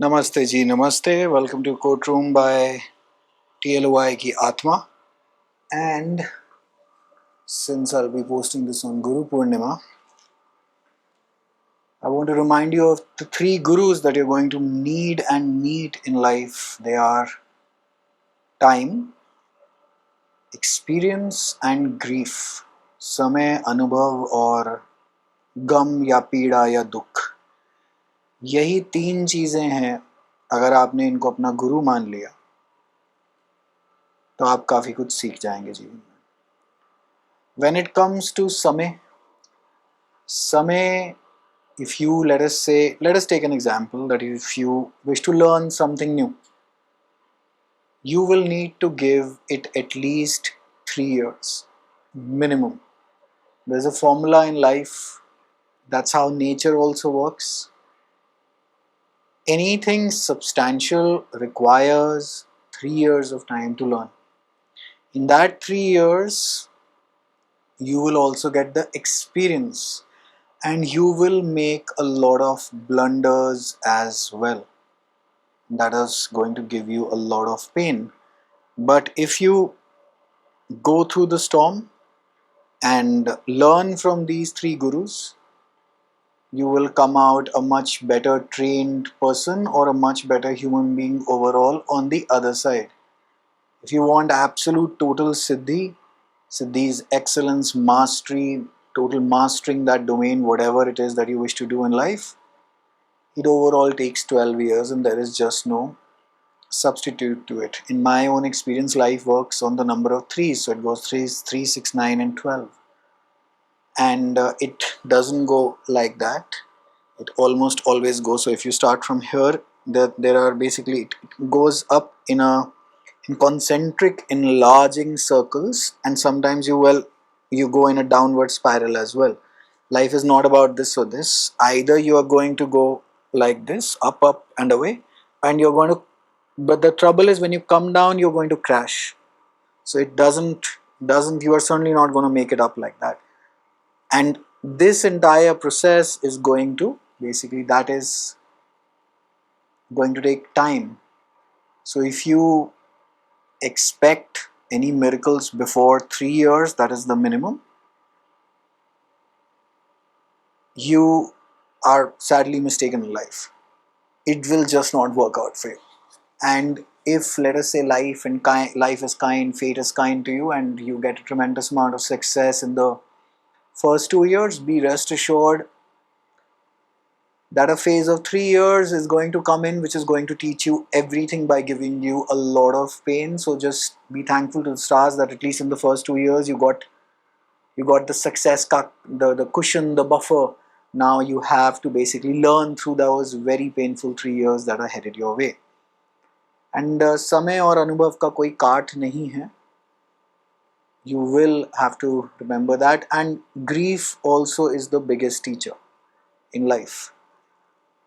नमस्ते जी नमस्ते welcome to courtroom by TLOI की आत्मा and since I'll be posting this on Guru Purnima, I want to remind you of the three gurus that you're going to need and meet in life. They are time, experience and grief. समय अनुभव और गम या पीड़ा या दुख, यही तीन चीजें हैं. अगर आपने इनको अपना गुरु मान लिया तो आप काफी कुछ सीख जाएंगे जीवन में. When it comes to समय, if you let us take an example that if you wish to learn something new, you will need to give it at least 3 years minimum. There's a formula in life. That's how nature also works. Anything substantial requires 3 years of time to learn. In that 3 years, you will also get the experience and you will make a lot of blunders as well. That is going to give you a lot of pain. But if you go through the storm and learn from these three gurus, you will come out a much better trained person or a much better human being overall on the other side. If you want absolute total Siddhi, Siddhi's excellence, mastery, total mastering that domain, whatever it is that you wish to do in life, it overall takes 12 years and there is just no substitute to it. In my own experience, life works on the number of threes, so it goes 3, 6, 9 and 12. And it doesn't go like that. It almost always goes. So if you start from here, there are basically, it goes up in concentric enlarging circles, and sometimes you go in a downward spiral as well. Life is not about this or this. Either you are going to go like this, up and away, and you're going to, but the trouble is when you come down you're going to crash. So it doesn't you are certainly not going to make it up like that. And this entire process is going to basically, that is going to take time. So if you expect any miracles before 3 years, that is the minimum, you are sadly mistaken in life. It will just not work out for you. And if, let us say, life is kind, fate is kind to you, and you get a tremendous amount of success in the first 2 years, be rest assured that a phase of 3 years is going to come in, which is going to teach you everything by giving you a lot of pain. So just be thankful to the stars that at least in the first 2 years you got the success, the cushion, the buffer. Now you have to basically learn through those very painful 3 years that are headed your way. And समय और अनुभव का कोई काट नहीं है. You will have to remember that. And grief also is the biggest teacher in life.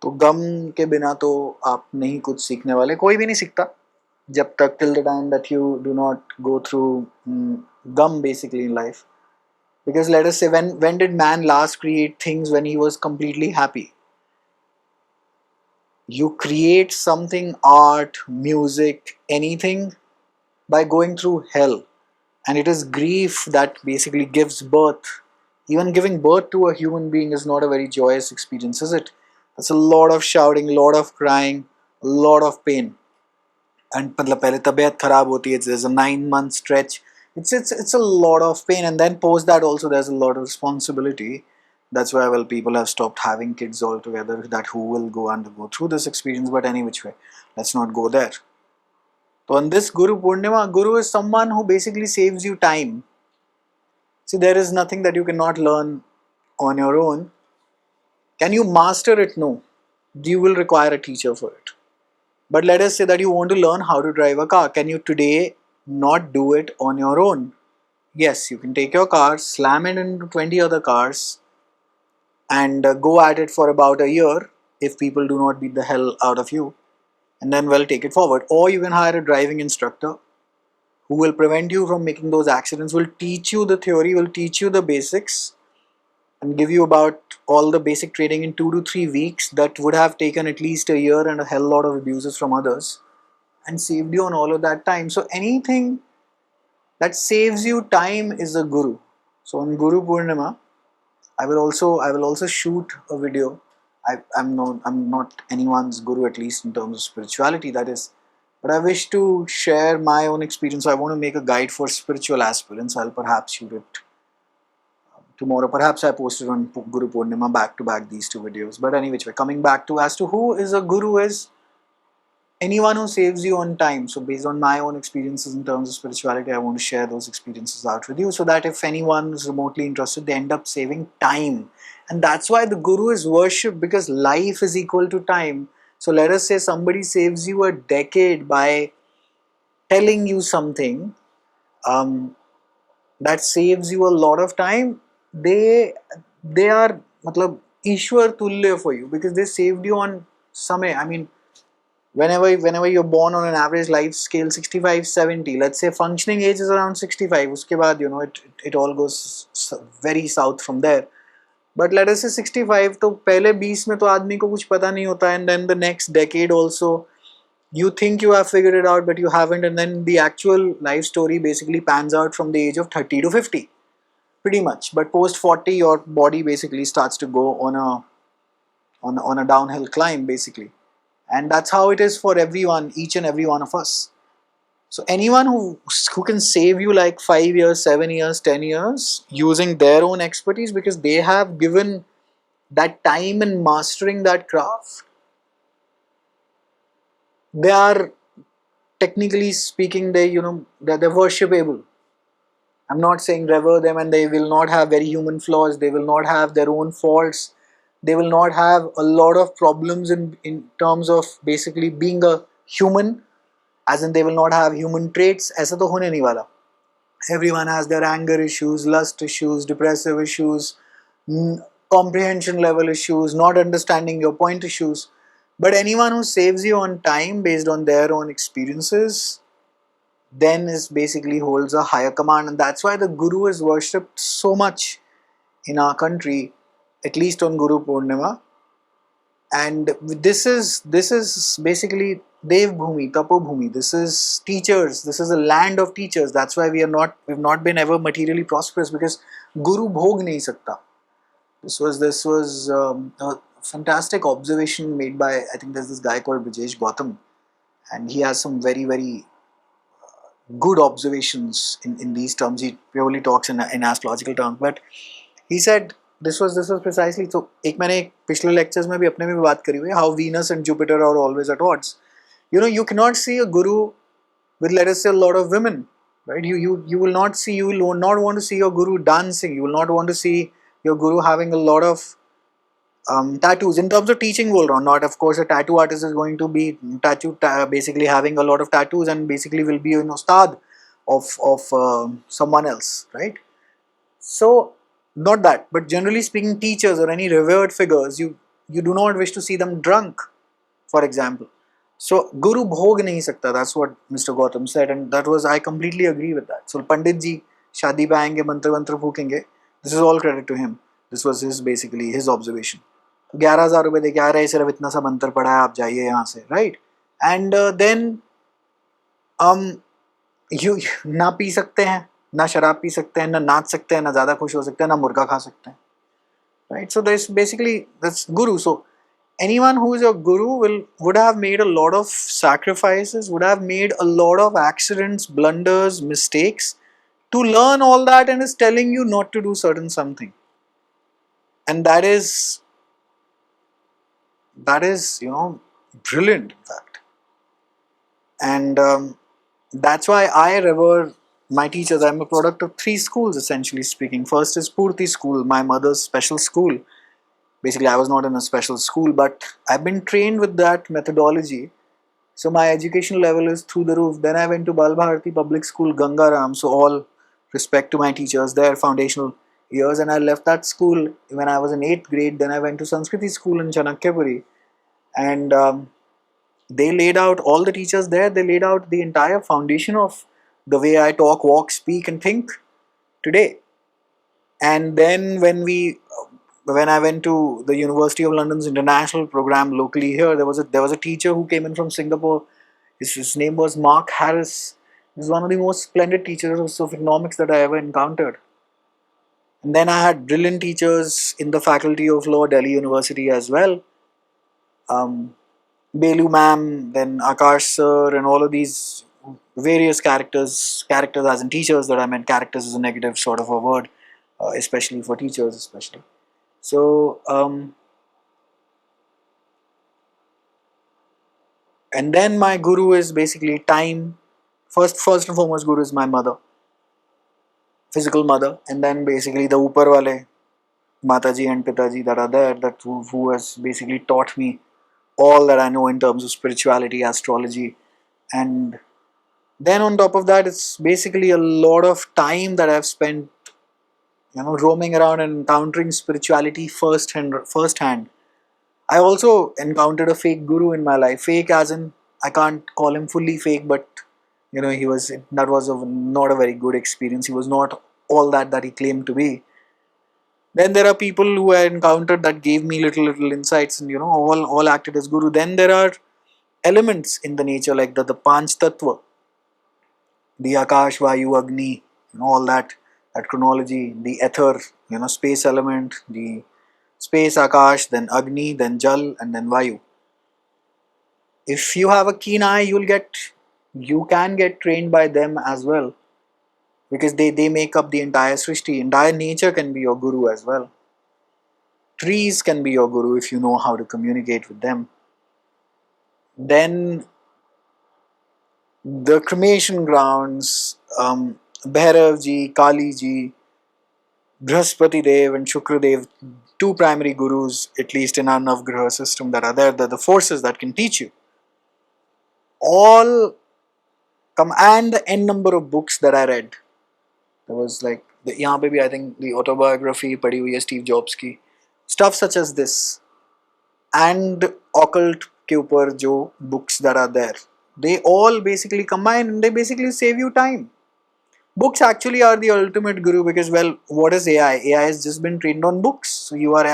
तो गम के बिना तो आप नहीं कुछ सीखने वाले. कोई भी नहीं सीखता जब तक, till the time that you do not go through gum basically in life. Because let us say, when did man last create things? When he was completely happy. You create something, art, music, anything, by going through hell. And it is grief that basically gives birth. Even giving birth to a human being is not a very joyous experience, is it? It's a lot of shouting, a lot of crying, a lot of pain. And मतलब पहले तबीयत खराब होती है, there's a 9 month stretch. It's a lot of pain, and then post that also there's a lot of responsibility. That's why, well, people have stopped having kids altogether, that who will undergo through this experience. But any which way, let's not go there. So on this Guru Purnima, Guru is someone who basically saves you time. See, there is nothing that you cannot learn on your own. Can you master it? No. You will require a teacher for it. But let us say that you want to learn how to drive a car. Can you today not do it on your own? Yes, you can take your car, slam it into 20 other cars, and go at it for about a year if people do not beat the hell out of you, and then, well, take it forward. Or you can hire a driving instructor who will prevent you from making those accidents, will teach you the theory, will teach you the basics, and give you about all the basic training in 2 to 3 weeks that would have taken at least a year and a hell lot of abuses from others, and saved you on all of that time. So anything that saves you time is a guru. So on Guru Purnima, I will also shoot a video. I'm not anyone's guru, at least in terms of spirituality, that is. But I wish to share my own experience. So I want to make a guide for spiritual aspirants. I'll perhaps shoot it tomorrow. Perhaps I posted on Guru Purnima back to back these two videos. But anyway, coming back to as to who is a guru is anyone who saves you on time. So based on my own experiences in terms of spirituality, I want to share those experiences out with you so that if anyone is remotely interested, they end up saving time. And that's why the guru is worshipped, because life is equal to time. So let us say somebody saves you a decade by telling you something um, that saves you a lot of time. They are matlab Ishwar Tulya for you, because they saved you on samay. I mean, whenever you're born on an average life scale 65-70, let's say functioning age is around 65, uske baad, it all goes very south from there. But let us say 65, तो पहले 20 में तो आदमी को कुछ पता नहीं होता, and then the next decade also you think you have figured it out but you haven't, and then the actual life story basically pans out from the age of 30 to 50 pretty much. But post 40 your body basically starts to go on a downhill climb basically. And that's how it is for everyone, each and every one of us. So anyone who can save you like 5 years, 7 years, 10 years using their own expertise, because they have given that time in mastering that craft, they are, technically speaking, they're worshipable. I'm not saying revere them, and they will not have very human flaws, they will not have their own faults, they will not have a lot of problems in terms of basically being a human, as in they will not have human traits. ऐसा तो होने नहीं वाला. Everyone has their anger issues, lust issues, depressive issues, comprehension level issues, not understanding your point issues. But anyone who saves you on time based on their own experiences, then is basically holds a higher command. And that's why the guru is worshipped so much in our country, at least on Guru Purnima. And this is basically Dev Bhumi, Tapo Bhumi. This is teachers. This is a land of teachers. That's why we've not been ever materially prosperous, because Guru bhog nahi sakta. This was a fantastic observation made by, I think there's this guy called Brijesh Gautam, and he has some very very good observations in these terms. He purely talks in astrological terms, but he said this was precisely. So एक मैंने पिछले lectures में भी अपने में भी बात करी हुई है, how Venus and Jupiter are always at odds. You cannot see a guru with, let us say, a lot of women, right? You will not see, you will not want to see your guru dancing. You will not want to see your guru having a lot of tattoos. In terms of teaching, will not, of course, a tattoo artist is going to be basically having a lot of tattoos and basically will be an ustad of someone else, right? So not that, but generally speaking, teachers or any revered figures, you do not wish to see them drunk, for example. So Guru bhog nahi sakta. That's what Mr. Gautam said, and I completely agree with that. So Pandit ji shadi pe aayenge, mantra phukenge. This is all credit to him. This was basically his observation. 11,000 रुपए देके आ रहे हैं, सिर्फ इतना सा मंत्र पढ़ा है, आप जाइए यहाँ से, right? And then you ना पी सकते हैं, ना शराब पी सकते हैं, ना नाच सकते हैं, ना ज़्यादा खुश हो सकते हैं, ना मुर्गा खा सकते हैं, right? So that's guru. So anyone who is a guru would have made a lot of sacrifices, would have made a lot of accidents, blunders, mistakes to learn all that, and is telling you not to do certain something. And that is brilliant, in fact. And that's why I revere my teachers. I'm a product of 3 schools, essentially speaking. First is Purti School, my mother's special school. Basically, I was not in a special school, but I've been trained with that methodology. So my education level is through the roof. Then I went to Balbharati Public School, Gangaram. So all respect to my teachers, their foundational years. And I left that school when I was in 8th grade. Then I went to Sanskriti School in Chanakyapuri. And they laid out, all the teachers there, they laid out the entire foundation of the way I talk, walk, speak and think today. And then when I went to the University of London's international program locally here, there was a teacher who came in from Singapore. His name was Mark Harris. He was one of the most splendid teachers of economics that I ever encountered. And then I had brilliant teachers in the Faculty of Law, Delhi University as well. Um, Belu ma'am, then Akash sir, and all of these various characters as in teachers that I meant. Characters is a negative sort of a word, especially for teachers, especially. So, and then my guru is basically time. First and foremost, guru is my mother, physical mother, and then basically the upar wale, Mataji and Pitaji that are there, who has basically taught me all that I know in terms of spirituality, astrology, and then on top of that, it's basically a lot of time that I've spent, roaming around and encountering spirituality firsthand. I also encountered a fake guru in my life. Fake as in, I can't call him fully fake, but that was not a very good experience. He was not all that he claimed to be. Then there are people who I encountered that gave me little insights, and all acted as guru. Then there are elements in the nature like the Panch Tattva, the Akash, Vayu, Agni, all that chronology, the ether, space element, the space, Akash, then Agni, then Jal, and then Vayu. If you have a keen eye, you can get trained by them as well, because they make up the entire Srishti. Entire nature can be your guru as well. Trees can be your guru if you know how to communicate with them. Then the cremation grounds, Bhairav ji, Kali ji, Brihaspati Dev and Shukra Dev, two primary gurus, at least in our Navgraha system, that are there, the forces that can teach you. All come, and the n number of books that I read. There was like, यहाँ पे भी I think the autobiography पढ़ी हुई है Steve Jobs की. Stuff such as this and occult के ऊपर जो books that are there, they all basically combine and they basically save you time. Books actually are the ultimate guru, because, well, what is AI? AI has just been trained on books. So you are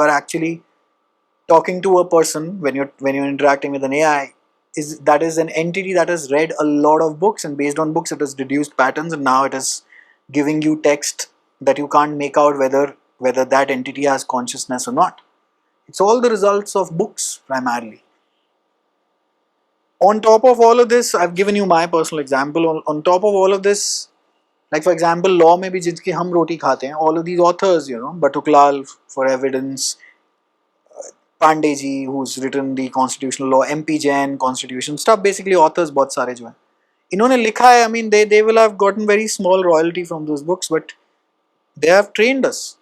actually talking to a person when you're interacting with an AI. That is an entity that has read a lot of books, and based on books it has deduced patterns, and now it is giving you text that you can't make out whether that entity has consciousness or not. It's all the results of books primarily. On top of all of this, I've given you my personal example. On top of all of this, like for example, law में भी जिसकी हम रोटी खाते हैं, all of these authors, Batuklal for evidence, Pandey ji, who's written the constitutional law, MP Jain, constitution stuff, basically authors बहुत सारे जो हैं इन्होंने लिखा है. I mean, they will have gotten very small royalty from those books, but they have trained us.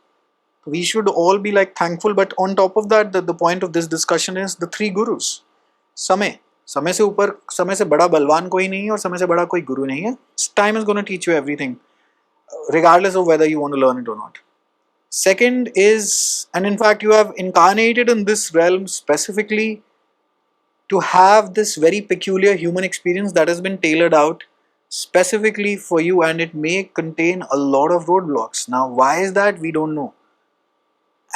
We should all be like thankful. But on top of that, the point of this discussion is the three gurus. समय से ऊपर, समय से बड़ा बलवान कोई नहीं है और समय से बड़ा कोई गुरु नहीं है. Time is going to teach you everything, regardless of whether you want to learn it or not. Second is, and in fact you have incarnated in this realm specifically to have this very peculiar human experience that has been tailored out specifically for you, and it may contain a lot of roadblocks. Now, why is that? We don't know.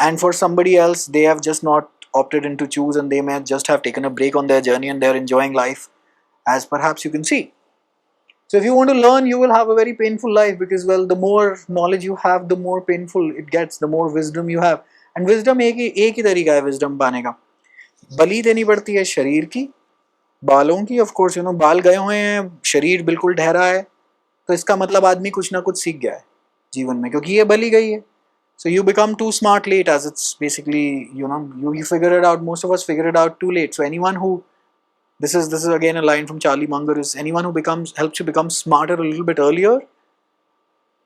And for somebody else, they have just not opted in to choose, and they may just have taken a break on their journey and they're enjoying life, as perhaps you can see. So if you want to learn, you will have a very painful life, because, well, the more knowledge you have, the more painful it gets, the more wisdom you have. And wisdom एक ही तरीका है wisdom पाने का. बलि देनी पड़ती है शरीर की, बालों की. ऑफ कोर्स बाल गए हुए हैं, शरीर बिल्कुल ठहरा है, तो इसका मतलब आदमी कुछ ना कुछ सीख गया है जीवन में, क्योंकि ये बलि गई है. So you become too smart late, as it's basically, you figure it out. Most of us figure it out too late. So anyone who, this is again a line from Charlie Munger, is anyone who helps you become smarter a little bit earlier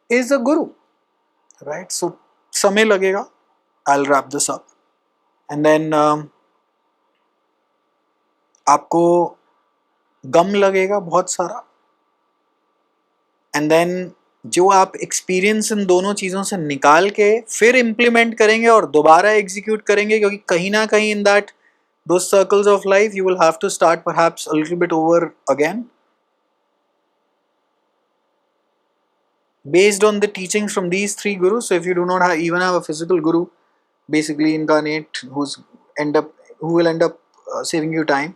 is a guru, right? So समय लगेगा. I'll wrap this up, and then आपको गम लगेगा बहुत सारा, and then जो आप experience in दोनों चीज़ों से निकाल के फिर इम्प्लीमेंट करेंगे और दोबारा एग्जीक्यूट करेंगे, क्योंकि कहीं ना कहीं in that those circles of life you will have to start perhaps a little bit over again. based on the teachings from these three gurus. So if you do not even have a physical guru, basically incarnate, who will end up saving you time,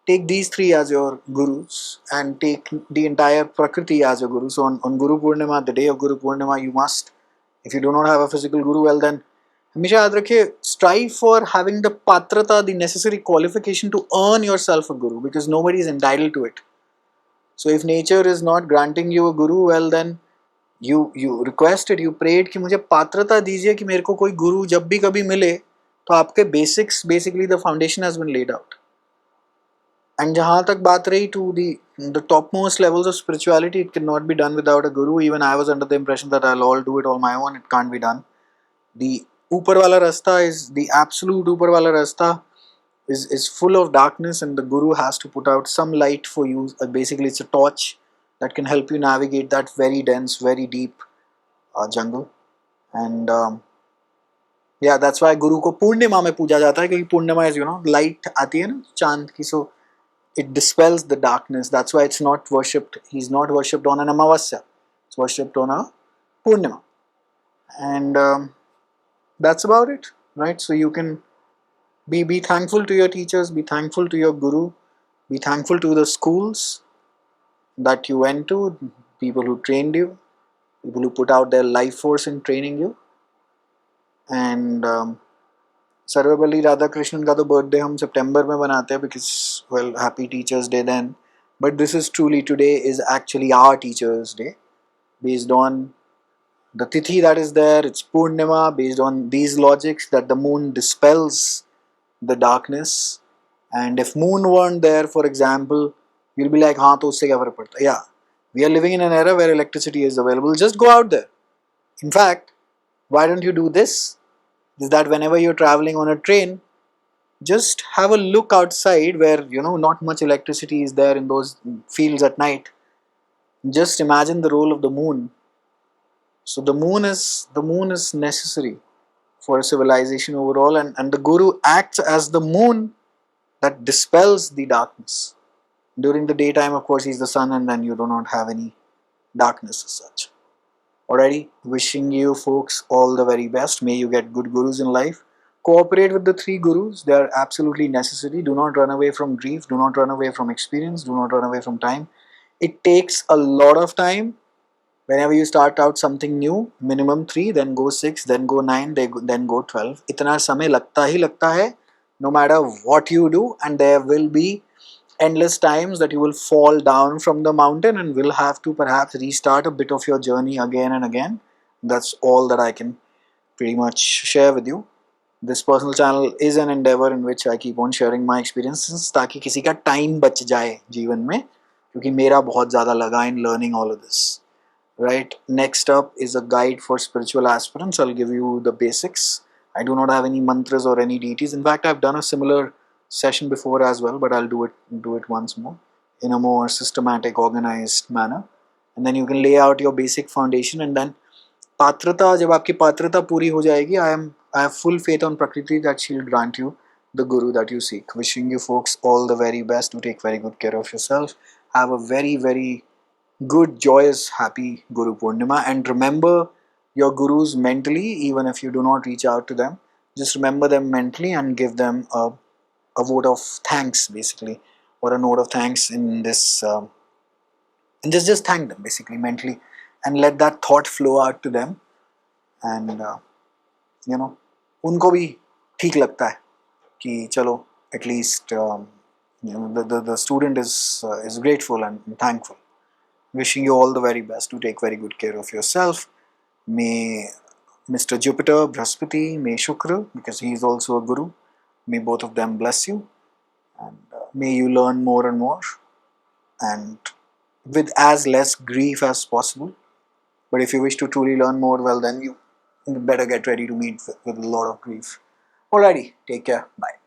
take these three as your gurus and take the entire Prakriti as your guru. So on Guru Purnima, the day of Guru Purnima, you must, if you do not have a physical guru, well then, हमेशा याद रखिए, strive for having the patrata, the necessary qualification to earn yourself a guru, because nobody is entitled to it. So if nature is not granting you a guru, well then you requested, you prayed कि मुझे पात्रता दीजिए कि मेरे को कोई गुरु जब भी कभी मिले तो आपके basics, basically the foundation has been laid out. And जहाँ तक बात रही to the topmost levels of spirituality, it cannot be done without a guru. Even I was under the impression that I'll all do it on my own. It can't be done. The ऊपर वाला रास्ता is the absolute ऊपर वाला रास्ता is full of darkness, and the guru has to put out some light for you. Basically it's a torch that can help you navigate that very dense, very deep jungle. And yeah, that's why guru को पूर्णिमा में पूजा जाता है, क्योंकि पूर्णिमा is, you know, light आती है ना चांद की, so it dispels the darkness. That's why it's not worshipped. He's not worshipped on an Amavasya. It's worshipped on a Purnima. And that's about it, right? So you can be thankful to your teachers, be thankful to your guru, be thankful to the schools that you went to, people who trained you, people who put out their life force in training you. And Sarvepalli Radha Krishnan का तो birthday हम सितंबर में बनाते हैं, because well happy teachers day then, but this is truly today is actually our teachers day, based on the tithi that is there. It's Purnima, based on these logics that the moon dispels the darkness. And if moon weren't there, for example, you'll be like, हाँ तो उससे क्या फर्क पड़ता है? Yeah, we are living in an era where electricity is available. Just go out there. In fact, why don't you do this? Is that whenever you're traveling on a train, just have a look outside where, you know, not much electricity is there in those fields at night. Just imagine the role of the moon. So the moon is necessary for civilization overall, and the guru acts as the moon that dispels the darkness. During the daytime, of course, he's the sun, and then you do not have any darkness as such. Alrighty, wishing you folks all the very best. May you get good gurus in life. Cooperate with the three gurus. They are absolutely necessary. Do not run away from grief. Do not run away from experience. Do not run away from time. It takes a lot of time. Whenever you start out something new, minimum 3, then go 6, then go 9, then go 12. इतना समय लगता ही लगता है, no matter what you do, and there will be endless times that you will fall down from the mountain and will have to perhaps restart a bit of your journey again and again. That's all that I can pretty much share with you. This personal channel is an endeavor in which I keep on sharing my experiences, ताकि किसी का time बच जाए जीवन में, क्योंकि मेरा बहुत ज़्यादा लगा in learning all of this. Right, next up is a guide for spiritual aspirants. I'll give you the basics. I do not have any mantras or any deities. In fact, I've done a similar session before as well, but I'll do it once more in a more systematic, organized manner. And then you can lay out your basic foundation, and then patrata, जब आपकी पात्रता पूरी हो जाएगी, I have full faith on Prakriti that she'll grant you the guru that you seek. Wishing you folks all the very best. To take very good care of yourself. Have a very, very good, joyous, happy Guru Purnima, and remember your gurus mentally, even if you do not reach out to them. Just remember them mentally and give them a vote of thanks, basically, or a note of thanks in this, and just thank them basically mentally, and let that thought flow out to them, and you know, उनको भी ठीक लगता है कि चलो at least you know, the student is grateful and thankful. Wishing you all the very best. To take very good care of yourself. May Mr. Jupiter, Brahaspati, may Shukra, because he is also a guru, may both of them bless you, and may you learn more and more, and with as less grief as possible. But if you wish to truly learn more, well then you better get ready to meet with a lot of grief. Alrighty, take care, bye.